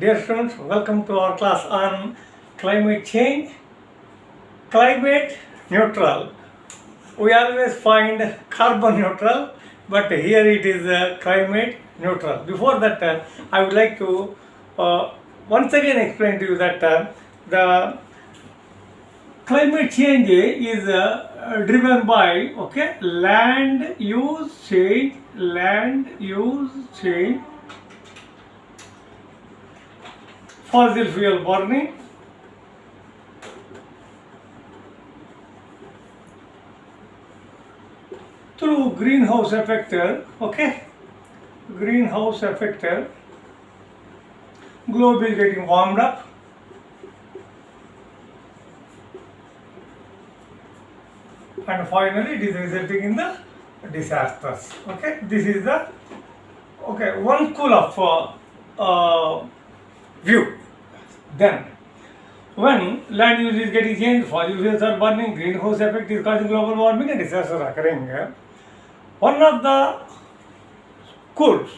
Dear students, welcome to our class on climate change. Climate neutral. We always find carbon neutral, but here it is climate neutral. Before that, I would like to once again explain to you that the climate change is driven by land use change, fossil fuel burning, through greenhouse effect, globe is getting warmed up, and finally it is resulting in the disasters. This is the one school of view. Then, when land use is getting changed, fossil fuels are burning, greenhouse effect is causing global warming and disasters are occurring. One of the schools,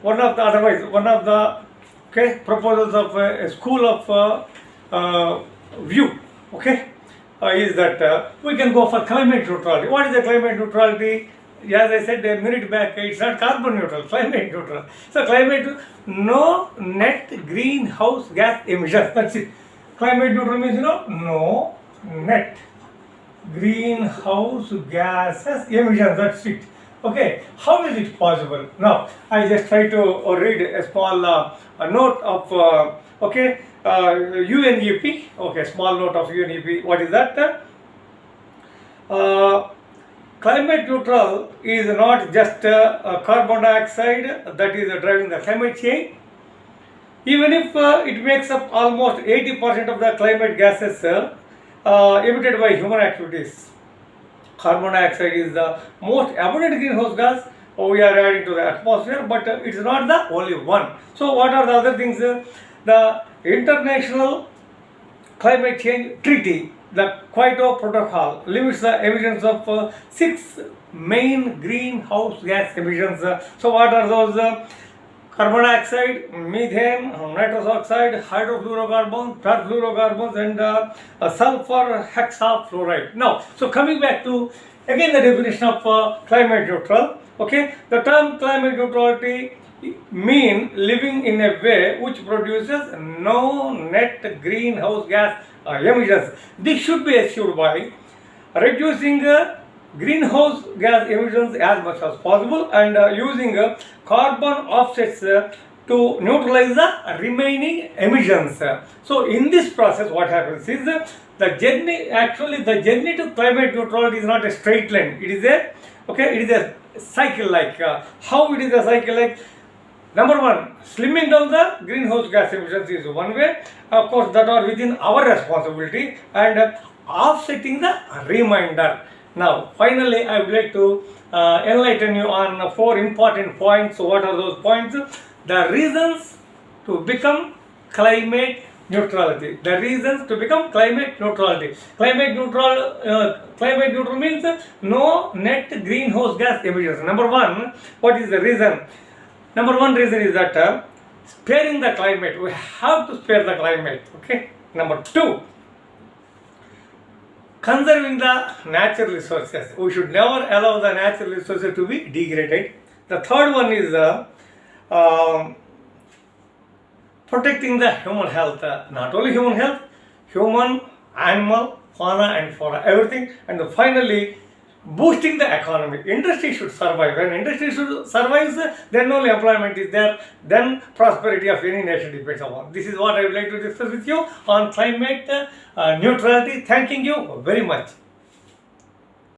one of the proposals of a school of view, is that we can go for climate neutrality. What is the climate neutrality? As I said a minute back, it's not carbon neutral, climate neutral. So no net greenhouse gas emissions. That's it. Climate neutral means no net greenhouse gases emissions. That's it. How is it possible? Now I just try to read a small note of UNEP. Small note of UNEP. What is that? Climate neutral is not just carbon dioxide that is driving the climate change. Even if it makes up almost 80% of the climate gases emitted by human activities. Carbon dioxide is the most abundant greenhouse gas we are adding to the atmosphere, but it's not the only one. So what are the other things? The International Climate Change Treaty, the Kyoto Protocol, limits the emissions of 6 main greenhouse gas emissions. So what are those? Carbon dioxide, methane, nitrous oxide, hydrofluorocarbons, perfluorocarbons, and sulfur hexafluoride. Now, so coming back to again the definition of climate neutral. The term climate neutrality mean living in a way which produces no net greenhouse gas emissions. This should be achieved by reducing greenhouse gas emissions as much as possible and using carbon offsets to neutralize the remaining emissions. So in this process what happens is the journey to climate neutrality is not a straight line. It is a cycle like. How it is a cycle like? Number one, slimming down the greenhouse gas emissions is one way. Of course, that are within our responsibility, and offsetting the remainder. Now, finally, I would like to enlighten you on 4 important points. So, what are those points? The reasons to become climate neutrality. The reasons to become climate neutrality. Climate neutral means no net greenhouse gas emissions. Number one, what is the reason? Number one reason is that sparing the climate. We have to spare the climate. Number two, conserving the natural resources. We should never allow the natural resources to be degraded. The third one is protecting the human health. Not only human health, human, animal, fauna and flora, everything. And finally, boosting the economy. Industry should survive. When industry survives, then only employment is there. Then prosperity of any nation depends upon. This is what I would like to discuss with you on climate neutrality. Thanking you very much.